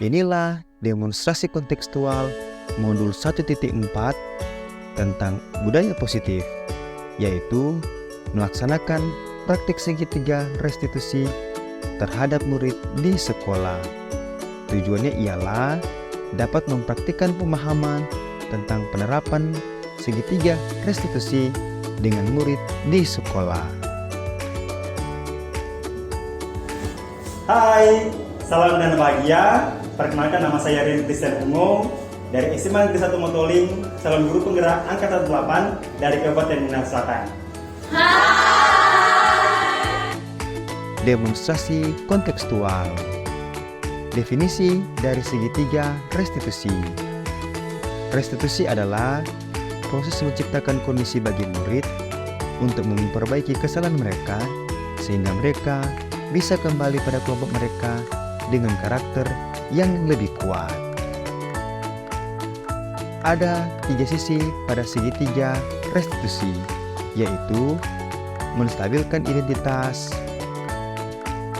Inilah demonstrasi kontekstual modul 1.4 tentang budaya positif, yaitu melaksanakan praktik segitiga restitusi terhadap murid di sekolah. Tujuannya ialah dapat mempraktikkan pemahaman tentang penerapan segitiga restitusi dengan murid di sekolah. Hai, salam dan bahagia. Perkenalkan, nama saya Rian Christian Ungo dari SMA Negeri 1 Motoling, calon guru penggerak angkatan 8 dari Kabupaten Minahasa Selatan. Demonstrasi kontekstual. Definisi dari segitiga restitusi. Restitusi adalah proses menciptakan kondisi bagi murid untuk memperbaiki kesalahan mereka sehingga mereka bisa kembali pada kelompok mereka dengan karakter yang lebih kuat. Ada 3 sisi pada segitiga restitusi, yaitu menstabilkan identitas,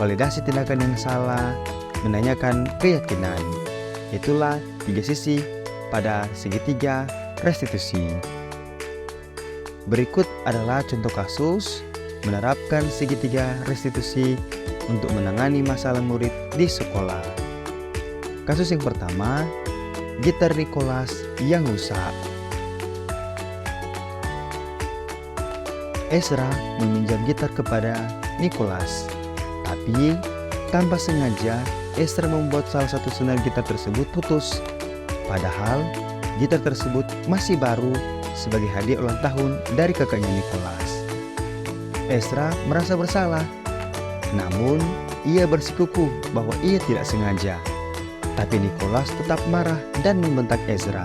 validasi tindakan yang salah, menanyakan keyakinan. Itulah 3 sisi pada segitiga restitusi. Berikut adalah contoh kasus menerapkan segitiga restitusi untuk menangani masalah murid di sekolah. Kasus yang pertama, gitar Nicholas yang rusak. Ezra meminjam gitar kepada Nicholas, tapi tanpa sengaja Ezra membuat salah satu senar gitar tersebut putus. Padahal gitar tersebut masih baru sebagai hadiah ulang tahun dari kakaknya Nicholas. Ezra merasa bersalah, namun ia bersikukuh bahwa ia tidak sengaja. Tapi Nicholas tetap marah dan membentak Ezra.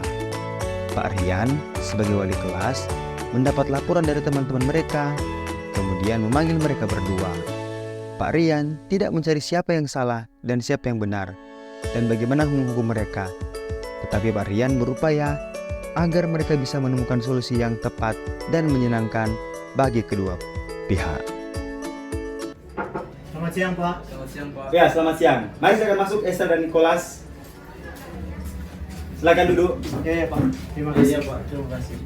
Pak Rian sebagai wali kelas mendapat laporan dari teman-teman mereka, kemudian memanggil mereka berdua. Pak Rian tidak mencari siapa yang salah dan siapa yang benar, dan bagaimana menghukum mereka. Tetapi Pak Rian berupaya agar mereka bisa menemukan solusi yang tepat dan menyenangkan bagi kedua pihak. Selamat siang, Pak. Selamat siang, Pak. Ya, selamat siang. Mari silakan masuk Ezra dan Nicholas. Silakan duduk. Ya, Pak. Terima kasih. Iya, Pak. Terima kasih.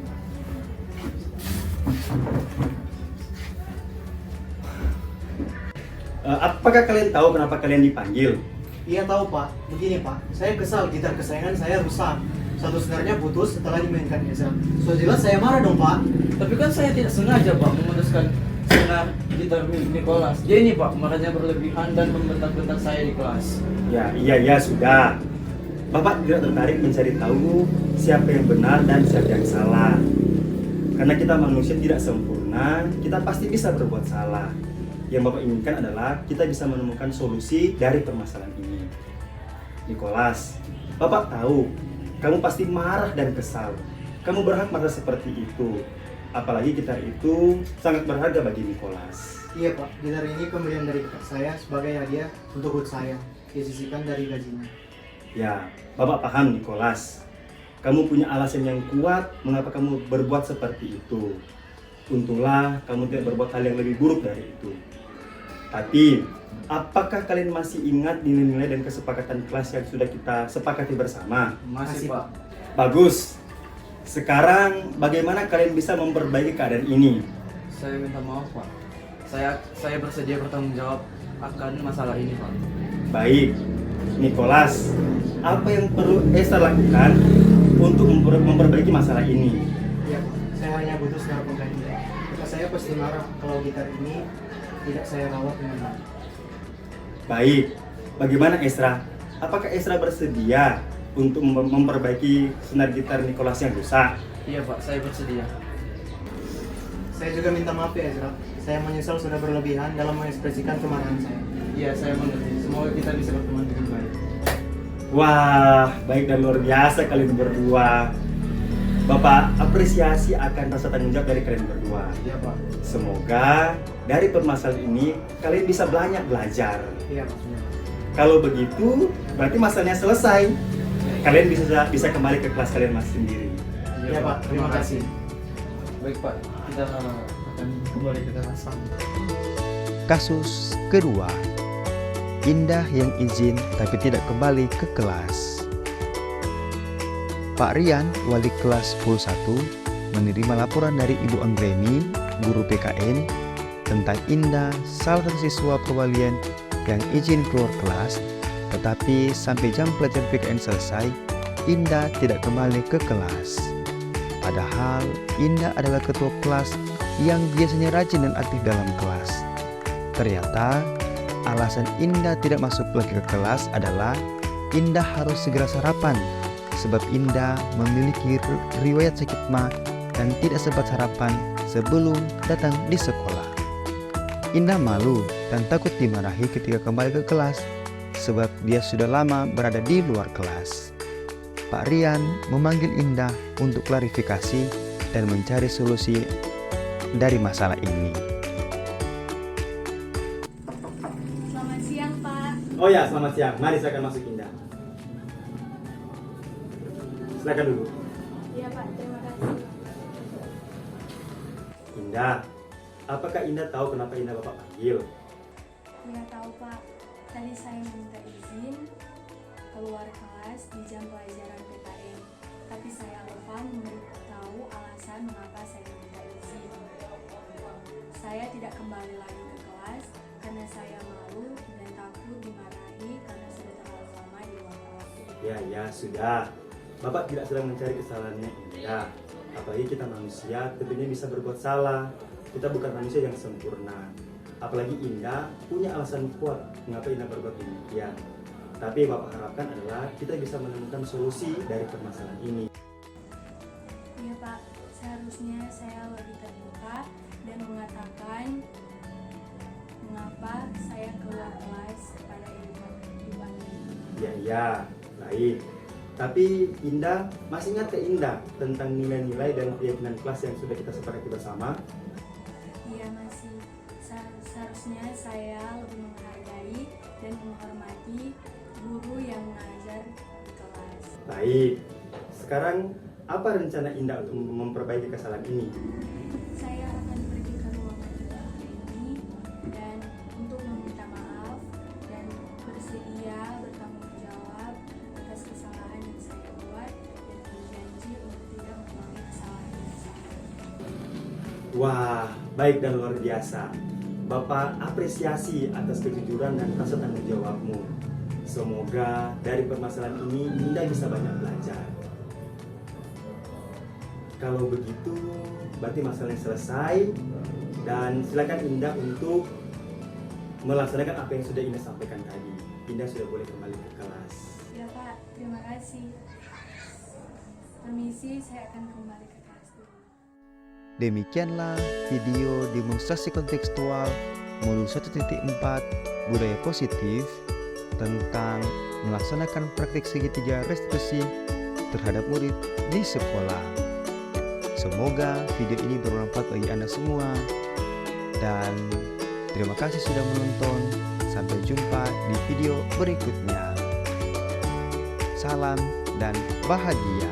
Apakah kalian tahu kenapa kalian dipanggil? Iya tahu, Pak. Begini, Pak. Saya kesal gitar kesayangan saya rusak. Satu senarnya putus setelah dimainkan Ezra. So jelas saya marah dong, Pak. Tapi kan saya tidak sengaja, Pak, memutuskan senar gitar milik Nicholas. Dia ini, Pak, makanya berlebihan dan membentak-bentak saya di kelas. Ya, sudah. Bapak tidak tertarik mencari tahu siapa yang benar dan siapa yang salah. Karena kita manusia tidak sempurna, kita pasti bisa berbuat salah. Yang Bapak inginkan adalah kita bisa menemukan solusi dari permasalahan ini. Nicholas, Bapak tahu, kamu pasti marah dan kesal. Kamu berhak merasa seperti itu. Apalagi gitar itu sangat berharga bagi Nicholas. Iya, Pak. Gitar ini pemberian dari kakak saya sebagai hadiah untuk hut saya. Disisihkan dari gajinya. Ya, Bapak paham Nicholas. Kamu punya alasan yang kuat mengapa kamu berbuat seperti itu. Untunglah kamu tidak berbuat hal yang lebih buruk dari itu. Tapi, apakah kalian masih ingat nilai-nilai dan kesepakatan kelas yang sudah kita sepakati bersama? Masih, Pak. Bagus. Sekarang bagaimana kalian bisa memperbaiki keadaan ini? Saya minta maaf, Pak. Saya bersedia bertanggung jawab akan masalah ini, Pak. Baik, Nicholas, apa yang perlu Ezra lakukan untuk memperbaiki masalah ini? Iya, Pak. Saya hanya butuh senar pengganti. Kakak saya pasti marah kalau gitar ini tidak saya rawat dengan baik. Baik, bagaimana Ezra? Apakah Ezra bersedia untuk memperbaiki senar gitar Nicholas yang rusak? Iya, Pak, saya bersedia. Saya juga minta maaf ya, Ezra. Saya menyesal sudah berlebihan dalam mengekspresikan kemarahan saya. Iya, saya mengerti. Semoga kita bisa berteman dengan baik. Wah, baik dan luar biasa kalian berdua. Bapak apresiasi akan rasa tanggung jawab dari kalian berdua. Iya, Pak. Semoga dari permasalahan ini kalian bisa banyak belajar. Iya, Pak. Kalau begitu, berarti masalahnya selesai. Kalian bisa kembali ke kelas kalian masing sendiri. Iya, Pak. Terima kasih. Baik, Pak. Kita akan kembali ke kelas. Kasus kedua, Indah yang izin tapi tidak kembali ke kelas. Pak Rian, wali kelas 101, menerima laporan dari Ibu Anggreni, guru PKN, tentang Indah, salah satu siswa perwalian yang izin keluar kelas, tetapi sampai jam pelajaran PKN selesai, Indah tidak kembali ke kelas. Padahal Indah adalah ketua kelas yang biasanya rajin dan aktif dalam kelas. Ternyata alasan Indah tidak masuk lagi ke kelas adalah Indah harus segera sarapan, sebab Indah memiliki riwayat sakit ma dan tidak sempat sarapan sebelum datang di sekolah. Indah malu dan takut dimarahi ketika kembali ke kelas, sebab dia sudah lama berada di luar kelas. Pak Rian memanggil Indah untuk klarifikasi dan mencari solusi dari masalah ini. Selamat siang, Pak. Oh ya, selamat siang. Mari silakan masuk Indah. Silakan dulu. Iya, Pak. Terima kasih. Indah, apakah Indah tahu kenapa Indah Bapak panggil? Nggak tahu, Pak. Tadi saya minta izin keluar kelas di jam pelajaran PKN. Tapi saya lupa memberitahu alasan mengapa saya minta izin. Saya tidak kembali lagi ke kelas karena saya malu dan takut dimarahi karena sudah terlalu lama di luar kelas. Ya, sudah. Bapak tidak sedang mencari kesalahannya Indah. Apalagi kita manusia tentunya bisa berbuat salah. Kita bukan manusia yang sempurna. Apalagi Indah punya alasan kuat mengapa Indah berbuat demikian. Tapi yang Bapak harapkan adalah kita bisa menemukan solusi dari permasalahan ini. Iya, Pak. Seharusnya saya lebih terbuka dan mengatakan mengapa saya keluar kelas kepada Ibu Anggreni. Ya, baik. Tapi Indah, masih ingat ke Indah tentang nilai-nilai dan keyakinan kelas yang sudah kita sepakati bersama? Iya, masih. Seharusnya saya lebih menghargai dan menghormati guru yang mengajar di kelas. Baik. Sekarang apa rencana Indah untuk memperbaiki kesalahan ini? Saya akan pergi ke ruangan Ibu Anggreni dan untuk meminta maaf dan bersedia bertanggung jawab atas kesalahan yang saya buat dan berjanji untuk tidak mengulangi kesalahan yang sama. Wah, baik dan luar biasa. Bapak apresiasi atas kejujuran dan rasa tanggung jawabmu. Semoga dari permasalahan ini Indah bisa banyak belajar. Kalau begitu, berarti masalahnya selesai dan silakan Indah untuk melaksanakan apa yang sudah Indah sampaikan tadi. Indah sudah boleh kembali ke kelas. Ya, Pak, terima kasih. Permisi, saya akan kembali ke kelas dulu. Demikianlah video demonstrasi kontekstual modul 1.4 budaya positif tentang melaksanakan praktik segitiga restitusi terhadap murid di sekolah. Semoga video ini bermanfaat bagi Anda semua dan terima kasih sudah menonton. Sampai jumpa di video berikutnya. Salam dan bahagia.